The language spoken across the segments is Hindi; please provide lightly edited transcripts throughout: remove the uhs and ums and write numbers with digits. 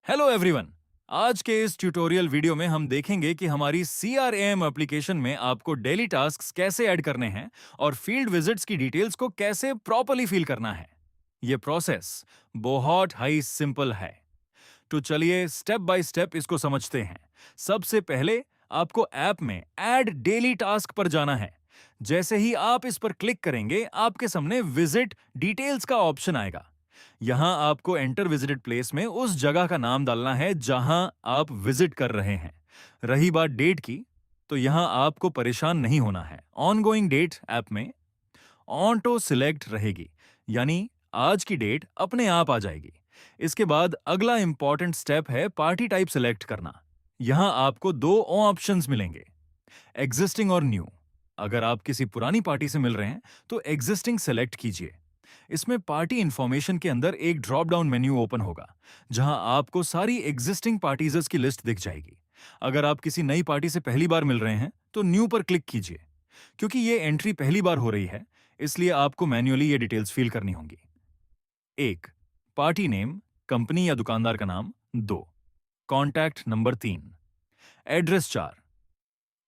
Hello everyone. आज के इस ट्यूटोरियल वीडियो में हम देखेंगे कि हमारी CRAM एप्लीकेशन में आपको डेली टास्क्स कैसे ऐड करने हैं और फील्ड विजिट्स की डिटेल्स को कैसे प्रॉपर्ली फिल करना है। ये प्रोसेस बहुत हाई सिंपल है। तो चलिए स्टेप बाय स्टेप इसको समझते हैं। सबसे पहले आपको ऐप में ऐड डेली टास्क पर जाना है। जैसे ही आप इस पर क्लिक करेंगे आपके सामने विजिट डिटेल्स का ऑप्शन आएगा। यहां आपको एंटर विजिटेड प्लेस में उस जगह का नाम डालना है जहां आप विजिट कर रहे हैं। रही बात डेट की, तो यहां आपको परेशान नहीं होना है। ऑनगोइंग डेट ऐप में ऑटो सिलेक्ट रहेगी, यानी आज की डेट अपने आप आ जाएगी। इसके बाद अगला इंपॉर्टेंट स्टेप है पार्टी टाइप सिलेक्ट करना। यहां आपको दो ऑप्शंस मिलेंगे, एग्जिस्टिंग और न्यू। अगर आप किसी पुरानी पार्टी से मिल रहे हैं तो एग्जिस्टिंग सेलेक्ट कीजिए। इसमें पार्टी इंफॉर्मेशन के अंदर एक ड्रॉप डाउन मेन्यू ओपन होगा जहां आपको सारी एग्जिस्टिंग पार्टीजर्स की लिस्ट दिख जाएगी। अगर आप किसी नई पार्टी से पहली बार मिल रहे हैं तो न्यू पर क्लिक कीजिए। क्योंकि ये एंट्री पहली बार हो रही है, इसलिए आपको मैन्युअली ये डिटेल्स फिल करनी होंगी। 1, पार्टी नेम, कंपनी या दुकानदार का नाम। 2, contact number. 3, address. 4,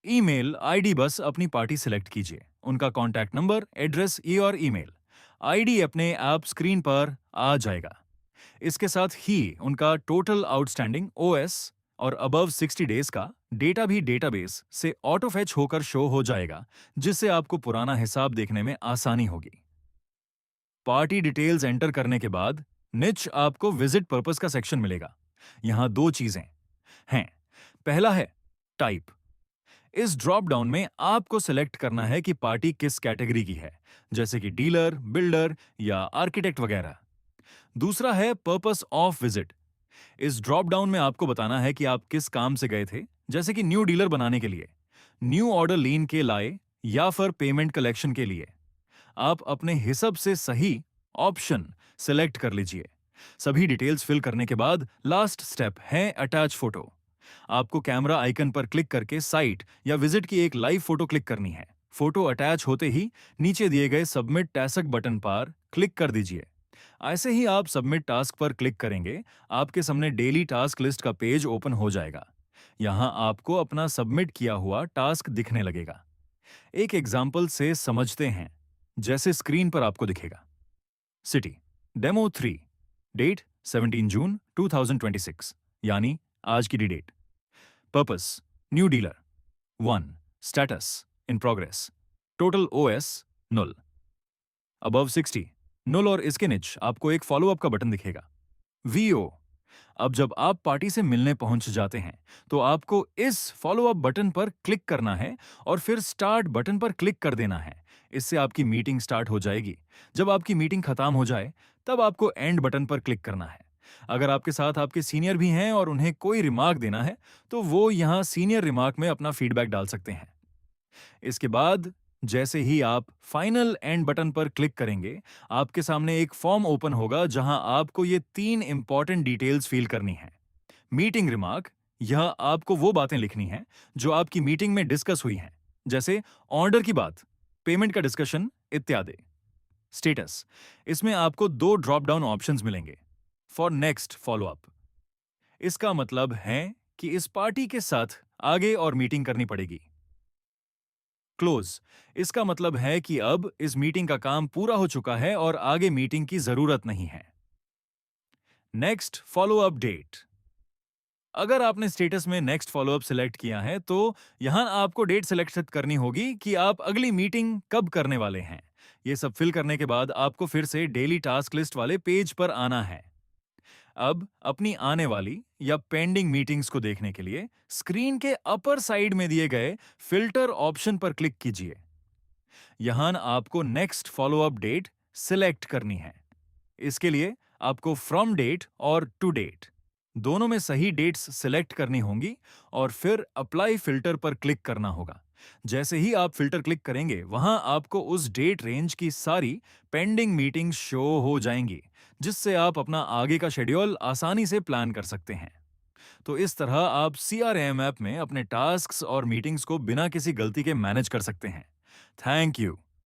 email ID. बस अपनी पार्टी सिलेक्ट कीजिए, उनका कॉन्टैक्ट नंबर, एड्रेस और ईमेल आईडी अपने आप स्क्रीन पर आ जाएगा। इसके साथ ही उनका टोटल आउटस्टैंडिंग ओएस और अबव 60 डेज का डेटा भी डेटाबेस से ऑटो फेच होकर शो हो जाएगा, जिससे आपको पुराना हिसाब देखने में आसानी होगी। पार्टी डिटेल्स एंटर करने के बाद निच आपको विजिट पर्पस का सेक्शन मिलेगा। यहां दो चीजें हैं। पहला है टाइप। इस ड्रॉप डाउन में आपको सिलेक्ट करना है कि पार्टी किस कैटेगरी की है, जैसे कि डीलर, बिल्डर या आर्किटेक्ट वगैरह। दूसरा है पर्पस ऑफ विजिट। इस ड्रॉप डाउन में आपको बताना है कि आप किस काम से गए थे, जैसे कि न्यू डीलर बनाने के लिए, न्यू ऑर्डर लीन के लाए या फिर पेमेंट कलेक्शन के लिए। आप अपने हिसाब से सही ऑप्शन सिलेक्ट कर लीजिए। सभी डिटेल्स फिल करने के बाद लास्ट स्टेप है अटैच फोटो। आपको कैमरा आइकन पर क्लिक करके साइट या विजिट की एक लाइव फोटो क्लिक करनी है। फोटो अटैच होते ही नीचे दिए गए सबमिट टास्क बटन पर क्लिक कर दीजिए। ऐसे ही आप सबमिट टास्क पर क्लिक करेंगे, आपके सामने डेली टास्क लिस्ट का पेज ओपन हो जाएगा। यहां आपको अपना सबमिट किया हुआ टास्क दिखने लगेगा। एक एग्जाम्पल से समझते हैं, जैसे स्क्रीन पर आपको दिखेगा। सिटी डेमो 3, डेट 17 जून 2026, यानी आज की date. Purpose new dealer. 1, status in progress. Total OS null. Above 60 null और इसके नीचे आपको एक फॉलोअप का बटन दिखेगा। वीओ। अब जब आप पार्टी से मिलने पहुंच जाते हैं तो आपको इस फॉलोअप बटन पर क्लिक करना है और फिर स्टार्ट बटन पर क्लिक कर देना है। इससे आपकी मीटिंग स्टार्ट हो जाएगी। जब आपकी मीटिंग खत्म हो जाए तब आपको एंड बटन पर क्लिक करना है। अगर आपके साथ आपके सीनियर भी हैं और उन्हें कोई रिमार्क देना है तो वो यहां सीनियर रिमार्क में अपना फीडबैक डाल सकते हैं। इसके बाद जैसे ही आप फाइनल एंड बटन पर क्लिक करेंगे, आपके सामने एक फॉर्म ओपन होगा जहां आपको ये 3 इंपॉर्टेंट डिटेल्स फिल करनी है। मीटिंग रिमार्क, यह आपको वो बातें लिखनी है जो आपकी मीटिंग में डिस्कस हुई हैं, जैसे ऑर्डर की बात, पेमेंट का डिस्कशन इत्यादि। स्टेटस, इसमें आपको 2 ड्रॉप डाउन ऑप्शंस मिलेंगे। फॉर नेक्स्ट फॉलोअप, इसका मतलब है कि इस पार्टी के साथ आगे और मीटिंग करनी पड़ेगी। क्लोज, इसका मतलब है कि अब इस मीटिंग का काम पूरा हो चुका है और आगे मीटिंग की जरूरत नहीं है। नेक्स्ट फॉलोअप डेट, अगर आपने स्टेटस में नेक्स्ट फॉलोअप सिलेक्ट किया है तो यहां आपको डेट सिलेक्ट करनी होगी कि आप अगली मीटिंग कब करने वाले हैं। ये सब फिल करने के बाद आपको फिर से डेली टास्क लिस्ट वाले पेज पर आना है। अब अपनी आने वाली या पेंडिंग मीटिंग्स को देखने के लिए स्क्रीन के अपर साइड में दिए गए फिल्टर ऑप्शन पर क्लिक कीजिए। यहां आपको नेक्स्ट फॉलोअप डेट सिलेक्ट करनी है। इसके लिए आपको फ्रॉम डेट और टू डेट दोनों में सही डेट्स सिलेक्ट करनी होंगी और फिर अप्लाई फिल्टर पर क्लिक करना होगा। जैसे ही आप फिल्टर क्लिक करेंगे, वहां आपको उस डेट रेंज की सारी पेंडिंग मीटिंग शो हो जाएंगी, जिससे आप अपना आगे का शेड्यूल आसानी से प्लान कर सकते हैं। तो इस तरह आप CRM ऐप में अपने टास्क्स और मीटिंग्स को बिना किसी गलती के मैनेज कर सकते हैं। Thank you.